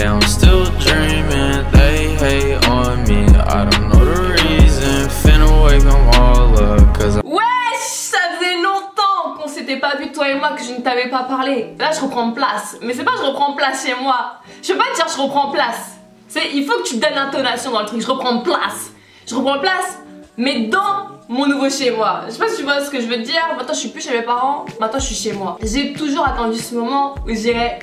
I'm still dreaming, they hate on me. I don't know the reason, finna wake them all up, cause Wesh, ça faisait longtemps qu'on s'était pas vu toi et moi, que je ne t'avais pas parlé. Là je reprends place, mais c'est pas je reprends place chez moi. Je peux pas te dire je reprends place. Il faut que tu donnes l'intonation dans le truc, je reprends place. Je reprends place, mais dans mon nouveau chez moi. Je sais pas si tu vois ce que je veux te dire. Maintenant je suis plus chez mes parents, maintenant je suis chez moi. J'ai toujours attendu ce moment où je dirais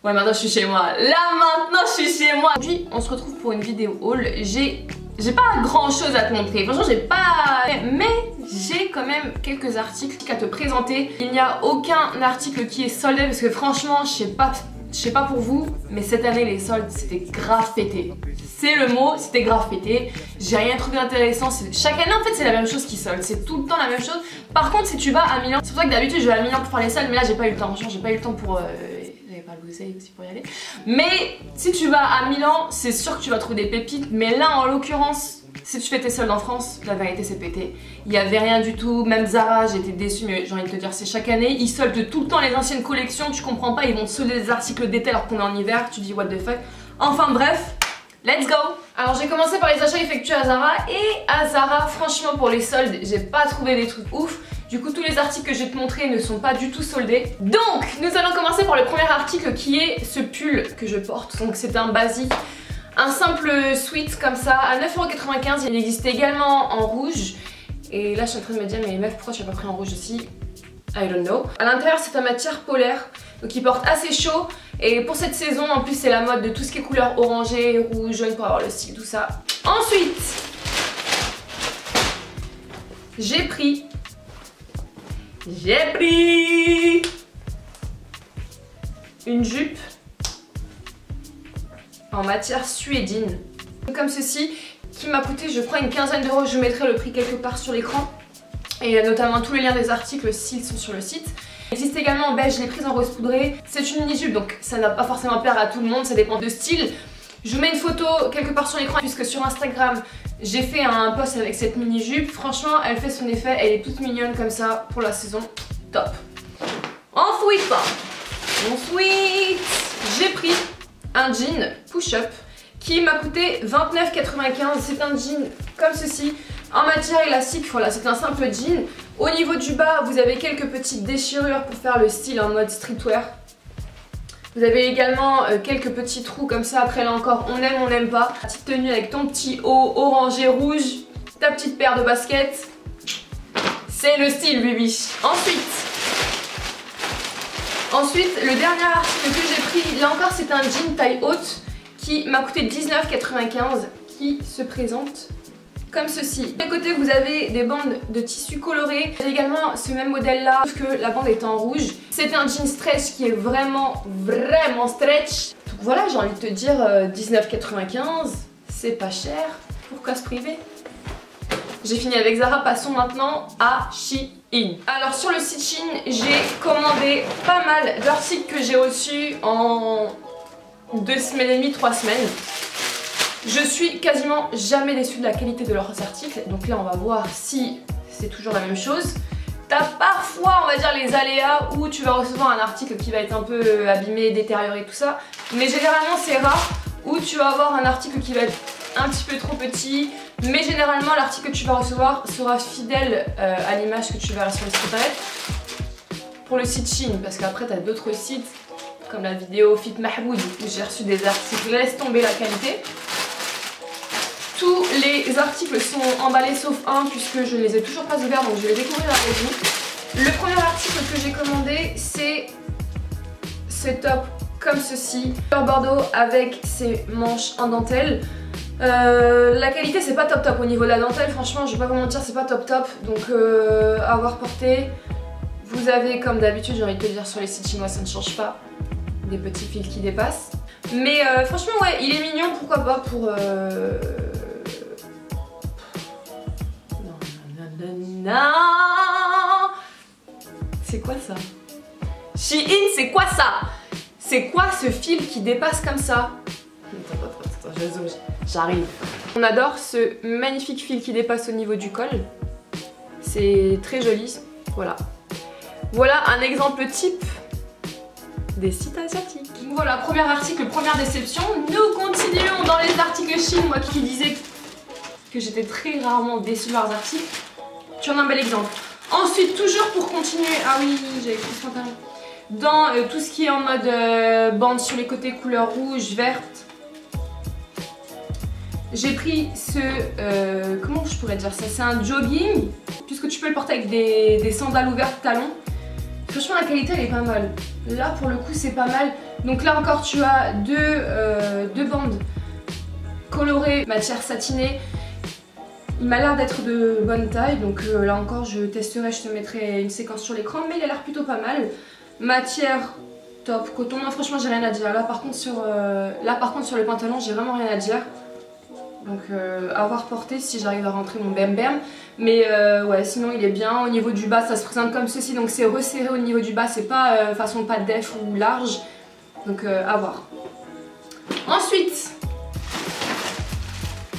ouais, maintenant je suis chez moi. Là maintenant je suis chez moi. Aujourd'hui on se retrouve pour une vidéo haul. J'ai pas grand chose à te montrer. Franchement j'ai pas... Mais j'ai quand même quelques articles à te présenter. Il n'y a aucun article qui est soldé parce que franchement je sais pas pour vous, mais cette année les soldes c'était grave pété. C'est le mot, c'était grave pété. J'ai rien trouvé d'intéressant. Chaque année en fait c'est la même chose qui solde. C'est tout le temps la même chose. Par contre si tu vas à Milan, c'est pour ça que d'habitude je vais à Milan pour faire les soldes, mais là j'ai pas eu le temps. Franchement j'ai pas eu le temps pour... J'avais pas l'oseille aussi pour y aller. Mais si tu vas à Milan, c'est sûr que tu vas trouver des pépites. Mais là en l'occurrence, si tu fais tes soldes en France, la vérité c'est pété. Il y avait rien du tout, même Zara, j'étais déçue, mais j'ai envie de te dire c'est chaque année. Ils soldent tout le temps les anciennes collections, tu comprends pas, ils vont te solder des articles d'été alors qu'on est en hiver, tu dis what the fuck. Enfin bref, let's go. Alors j'ai commencé par les achats effectués à Zara, et à Zara franchement pour les soldes, j'ai pas trouvé des trucs ouf. Du coup tous les articles que je vais te montrer ne sont pas du tout soldés. Donc nous allons commencer par le premier article qui est ce pull que je porte. Donc c'est un basique. Un simple sweat comme ça à 9,95 €. Il existe également en rouge. Et là je suis en train de me dire mais meuf pourquoi tu n'as pas pris en rouge aussi? I don't know. À l'intérieur c'est en matière polaire. Donc il porte assez chaud. Et pour cette saison en plus c'est la mode de tout ce qui est couleur orangée, rouge, jaune pour avoir le style, tout ça. Ensuite j'ai pris une jupe en matière suédine comme ceci qui m'a coûté je crois une quinzaine d'euros. Je mettrai le prix quelque part sur l'écran et notamment tous les liens des articles s'ils sont sur le site. Il existe également en beige, je l'ai prise en rose poudré. C'est une mini jupe donc ça n'a pas forcément plaire à tout le monde, ça dépend de style. Je vous mets une photo quelque part sur l'écran puisque sur Instagram j'ai fait un post avec cette mini jupe. Franchement elle fait son effet, elle est toute mignonne comme ça pour la saison, top. Ensuite j'ai pris un jean push-up qui m'a coûté 29,95 €. C'est un jean comme ceci en matière élastique, voilà c'est un simple jean. Au niveau du bas vous avez quelques petites déchirures pour faire le style en mode streetwear. Vous avez également quelques petits trous comme ça, après là encore on aime, on n'aime pas. Petite tenue avec ton petit haut orangé rouge, ta petite paire de baskets. C'est le style baby. Ensuite, le dernier article que j'ai pris, là encore c'est un jean taille haute qui m'a coûté 19,95 €, qui se présente comme ceci. De côté vous avez des bandes de tissu coloré. J'ai également ce même modèle là, sauf que la bande est en rouge. C'est un jean stretch qui est vraiment stretch. Donc voilà, j'ai envie de te dire 19,95 €, c'est pas cher, pourquoi se priver? J'ai fini avec Zara, passons maintenant à Shein. Alors sur le site Shein, j'ai commandé pas mal d'articles que j'ai reçus en 2 semaines et demie, 3 semaines. Je suis quasiment jamais déçue de la qualité de leurs articles, donc là on va voir si c'est toujours la même chose. T'as parfois on va dire les aléas où tu vas recevoir un article qui va être un peu abîmé, détérioré, tout ça, mais généralement c'est rare où tu vas avoir un article qui va être un petit peu trop petit, mais généralement l'article que tu vas recevoir sera fidèle à l'image que tu verras sur le site internet. Pour le site Shein, parce qu'après tu as d'autres sites comme la vidéo Fit Mahmoud où j'ai reçu des articles, laisse tomber la qualité. Tous les articles sont emballés sauf un puisque je ne les ai toujours pas ouverts, donc je vais les découvrir avec vous. Le premier article que j'ai commandé c'est ce top comme ceci, couleur bordeaux avec ses manches en dentelle. La qualité c'est pas top au niveau de la dentelle, franchement je vais pas vous mentir c'est pas top donc à avoir porté. Vous avez comme d'habitude, j'ai envie de te dire sur les sites chinois ça ne change pas, des petits fils qui dépassent. Mais franchement ouais il est mignon, pourquoi pas pour... Non. C'est quoi ça? Shein, c'est quoi ça? C'est quoi ce fil qui dépasse comme ça? Attends, je zoome, j'arrive. On adore ce magnifique fil qui dépasse au niveau du col. C'est très joli, voilà. Voilà un exemple type des sites asiatiques. Voilà, premier article, première déception. Nous continuons dans les articles Chine. Moi qui disais que j'étais très rarement déçue de leurs articles. Tu en as un bel exemple. Ensuite, toujours pour continuer, ah oui, j'ai écrit ce pantalon. Dans tout ce qui est en mode bande sur les côtés couleur rouge, verte, j'ai pris ce, comment je pourrais dire ça, c'est un jogging, puisque tu peux le porter avec des sandales ouvertes talons. Franchement la qualité elle est pas mal. Là pour le coup c'est pas mal. Donc là encore tu as deux bandes colorées, matière satinée. Il m'a l'air d'être de bonne taille, donc là encore je testerai, je te mettrai une séquence sur l'écran, mais il a l'air plutôt pas mal. Matière top, coton, non franchement j'ai rien à dire. Là par contre sur le pantalon j'ai vraiment rien à dire. Donc à voir porter si j'arrive à rentrer mon bam bam. Mais ouais sinon il est bien. Au niveau du bas ça se présente comme ceci, donc c'est resserré au niveau du bas, c'est pas façon pas def ou large. Donc à voir. Ensuite,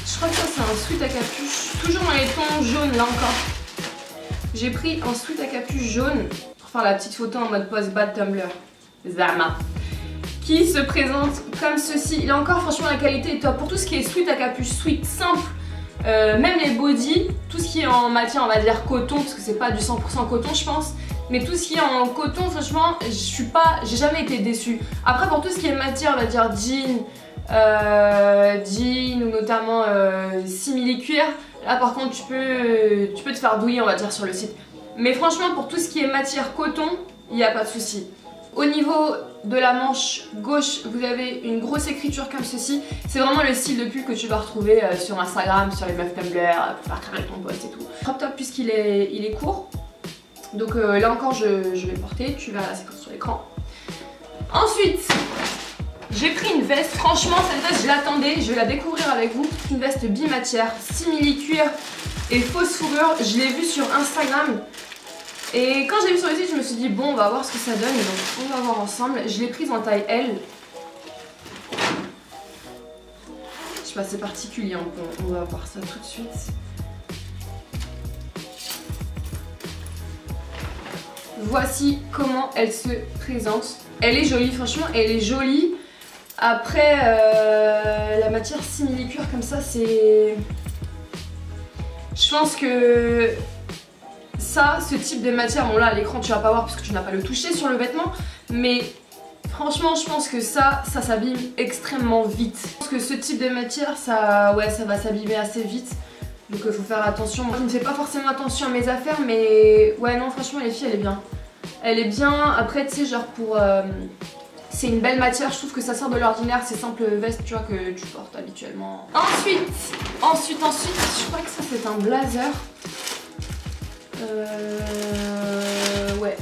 je crois que ça c'est un sweat à capuche, toujours dans les tons jaunes là encore. J'ai pris un sweat à capuche jaune pour faire la petite photo en mode post-bad Tumblr. Zama. Qui se présente comme ceci. Là encore franchement la qualité est top. Pour tout ce qui est sweat à capuche, sweat simple, même les bodys, tout ce qui est en matière on va dire coton, parce que c'est pas du 100% coton je pense, mais tout ce qui est en coton franchement j'ai jamais été déçue. Après pour tout ce qui est matière on va dire jean ou notamment simili-cuir, là par contre tu peux te faire douiller on va dire sur le site. Mais franchement pour tout ce qui est matière coton, il n'y a pas de souci. Au niveau de la manche gauche, vous avez une grosse écriture comme ceci. C'est vraiment le style de pull que tu vas retrouver sur Instagram, sur les meufs Tumblr, pour faire carrer ton post et tout. Crop top puisqu'il est court. Donc là encore je vais porter, tu verras la séquence sur l'écran. Ensuite, j'ai pris une veste. Franchement cette veste je l'attendais, je vais la découvrir avec vous. Une veste bimatière, simili-cuir et fausse fourrure. Je l'ai vue sur Instagram. Et quand j'ai vu sur le site, je me suis dit bon on va voir ce que ça donne, donc on va voir ensemble. Je l'ai prise en taille L. Je sais pas, c'est particulier, on va voir ça tout de suite. Voici comment elle se présente. Elle est jolie, franchement elle est jolie. Après la matière simili-cuir comme ça c'est... Je pense que... Ça, ce type de matière, bon là à l'écran tu vas pas voir parce que tu n'as pas le touché sur le vêtement, mais franchement je pense que ça s'abîme extrêmement vite. Je pense que ce type de matière, ça va s'abîmer assez vite, donc il faut faire attention. Moi je ne fais pas forcément attention à mes affaires, mais ouais non franchement les filles elle est bien. Elle est bien, après tu sais genre pour... c'est une belle matière, je trouve que ça sort de l'ordinaire, c'est simple veste tu vois que tu portes habituellement. Ensuite, je crois que ça c'est un blazer. Ouais.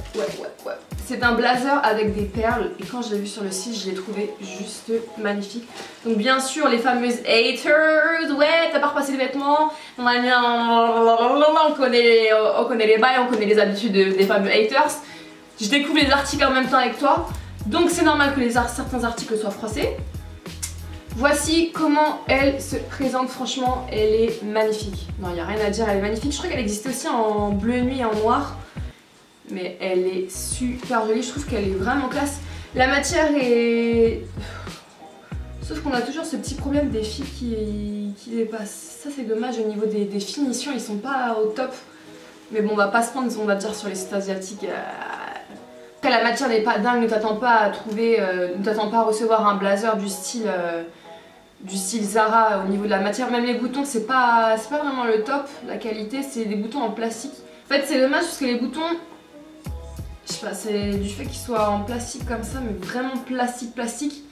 C'est un blazer avec des perles et quand je l'ai vu sur le site, je l'ai trouvé juste magnifique. Donc bien sûr, les fameuses haters, ouais, t'as pas repassé les vêtements, on connaît les bails, on connaît les habitudes des fameux haters. Je découvre les articles en même temps avec toi, donc c'est normal que certains articles soient froissés. Voici comment elle se présente, franchement elle est magnifique. Non il n'y a rien à dire, elle est magnifique. Je crois qu'elle existait aussi en bleu nuit et en noir. Mais elle est super jolie, je trouve qu'elle est vraiment classe. La matière est... Sauf qu'on a toujours ce petit problème des filles qui dépassent. Ça c'est dommage au niveau des finitions, ils sont pas au top. Mais bon on va pas se prendre, on va dire sur les sites asiatiques. Après la matière n'est pas dingue, ne t'attends pas à trouver, ne t'attends pas à recevoir un blazer du style Zara au niveau de la matière. Même les boutons c'est pas vraiment le top, la qualité c'est des boutons en plastique. En fait c'est dommage parce que les boutons, je sais pas, c'est du fait qu'ils soient en plastique comme ça, mais vraiment plastique.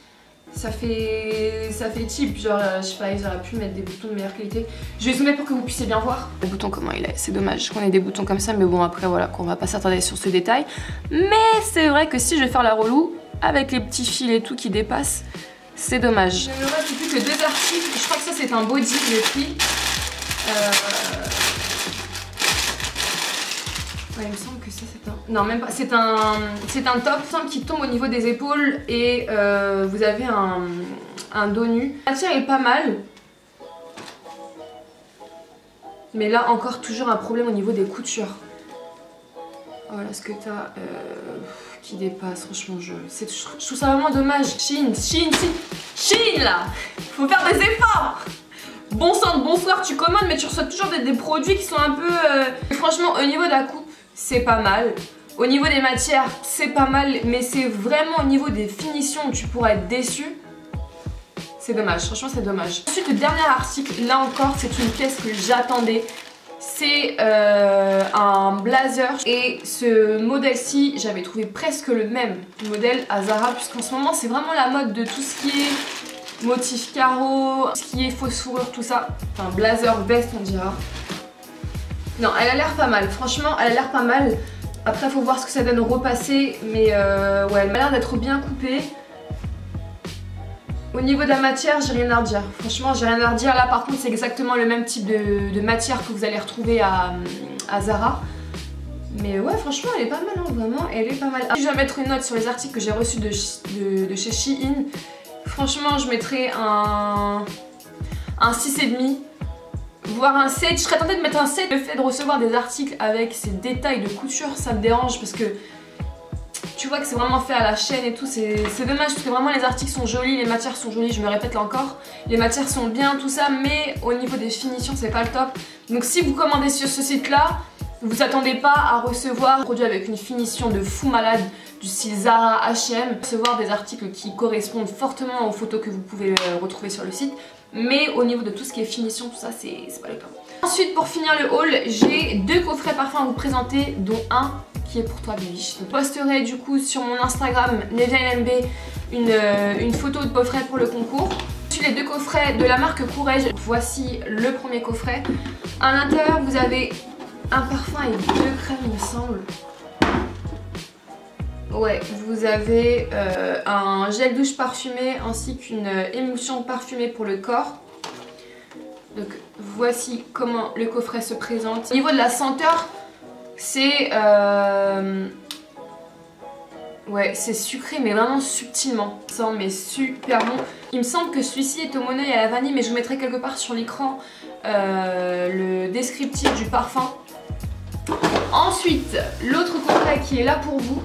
Ça fait cheap, genre je sais pas, ils auraient pu mettre des boutons de meilleure qualité. Je vais zoomer pour que vous puissiez bien voir le bouton comment il est. C'est dommage qu'on ait des boutons comme ça, mais bon après voilà, qu'on va pas s'attarder sur ce détail. Mais c'est vrai que si je vais faire la relou avec les petits fils et tout qui dépassent, c'est dommage. Il me reste plus que 2 articles, je crois que ça c'est un body que j'ai pris. Ouais, il me semble que ça c'est un... Non même pas, c'est un top simple qui tombe au niveau des épaules et vous avez un dos nu. La matière est pas mal. Mais là encore toujours un problème au niveau des coutures. Voilà ce que t'as qui dépasse, franchement je trouve ça vraiment dommage. Shein là, faut faire des efforts. Bon sang de bonsoir, tu commandes mais tu reçois toujours des produits qui sont un peu... Franchement au niveau de la coupe c'est pas mal. Au niveau des matières c'est pas mal, mais c'est vraiment au niveau des finitions où tu pourrais être déçu. C'est dommage, franchement c'est dommage. Ensuite le dernier article, là encore c'est une pièce que j'attendais. C'est un blazer et ce modèle-ci, j'avais trouvé presque le même modèle à Zara puisqu'en ce moment c'est vraiment la mode de tout ce qui est motif carreau, tout ce qui est fausse fourrure, tout ça. Enfin blazer, veste on dira. Non, elle a l'air pas mal, franchement elle a l'air pas mal. Après faut voir ce que ça donne repassé, mais ouais elle m'a l'air d'être bien coupée. Au niveau de la matière, j'ai rien à redire. Franchement, j'ai rien à redire. Là, par contre, c'est exactement le même type de matière que vous allez retrouver à Zara. Mais ouais, franchement, elle est pas mal, hein, vraiment, elle est pas mal. Si je dois mettre une note sur les articles que j'ai reçus de chez Shein, franchement, je mettrais un 6,5, voire un 7. Je serais tentée de mettre un 7. Le fait de recevoir des articles avec ces détails de couture, ça me dérange parce que tu vois que c'est vraiment fait à la chaîne et tout, c'est dommage parce que vraiment les articles sont jolis, les matières sont jolies, je me répète là encore, les matières sont bien, tout ça, mais au niveau des finitions c'est pas le top. Donc si vous commandez sur ce site là, vous attendez pas à recevoir un produit avec une finition de fou malade du style Zara, H&M, recevoir des articles qui correspondent fortement aux photos que vous pouvez retrouver sur le site, mais au niveau de tout ce qui est finition, tout ça c'est pas le top. Ensuite pour finir le haul, j'ai 2 coffrets parfums à vous présenter, dont un qui est pour toi Bibiche. Je posterai du coup sur mon Instagram NeviaLMB une photo de coffret pour le concours. Ensuite les 2 coffrets de la marque Courrèges. Voici le premier coffret. À l'intérieur vous avez un parfum et 2 crèmes il me semble. Ouais, vous avez un gel douche parfumé ainsi qu'une émulsion parfumée pour le corps. Donc voici comment le coffret se présente. Au niveau de la senteur, c'est ouais, c'est sucré mais vraiment subtilement. Ça sent mais super bon. Il me semble que celui-ci est au mono et à la vanille, mais je vous mettrai quelque part sur l'écran le descriptif du parfum. Ensuite, l'autre coffret qui est là pour vous,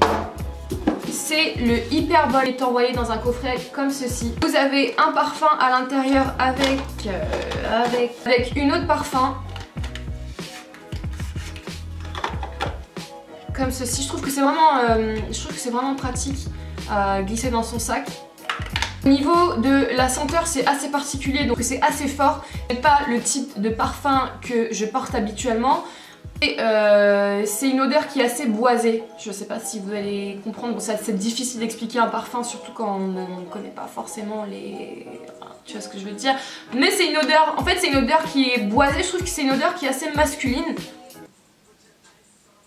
c'est le Hyperball, qui est envoyé dans un coffret comme ceci. Vous avez un parfum à l'intérieur avec une autre parfum. Comme ceci, je trouve que c'est vraiment pratique à glisser dans son sac. Au niveau de la senteur, c'est assez particulier, donc c'est assez fort. C'est pas le type de parfum que je porte habituellement. Et c'est une odeur qui est assez boisée. Je sais pas si vous allez comprendre, bon, c'est difficile d'expliquer un parfum, surtout quand on ne connaît pas forcément les... Tu vois ce que je veux dire. Mais c'est une odeur, en fait c'est une odeur qui est boisée, je trouve que c'est une odeur qui est assez masculine.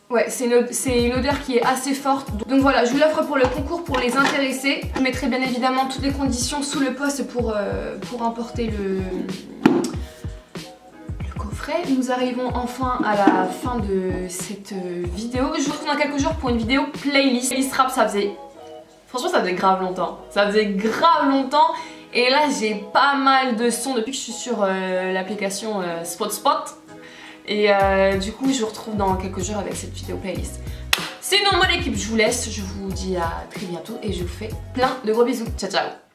Ouais, c'est une odeur qui est assez forte. Donc voilà, je vous l'offre pour le concours pour les intéressés. Je mettrai bien évidemment toutes les conditions sous le post pour emporter le coffret. Nous arrivons enfin à la fin de cette vidéo. Je vous retrouve dans quelques jours pour une vidéo playlist. Playlist rap, ça faisait... Franchement, ça faisait grave longtemps. Ça faisait grave longtemps. Et là, j'ai pas mal de sons depuis que je suis sur l'application Spot. Et du coup je vous retrouve dans quelques jours avec cette vidéo playlist. Sinon moi l'équipe je vous laisse, je vous dis à très bientôt et je vous fais plein de gros bisous. Ciao ciao.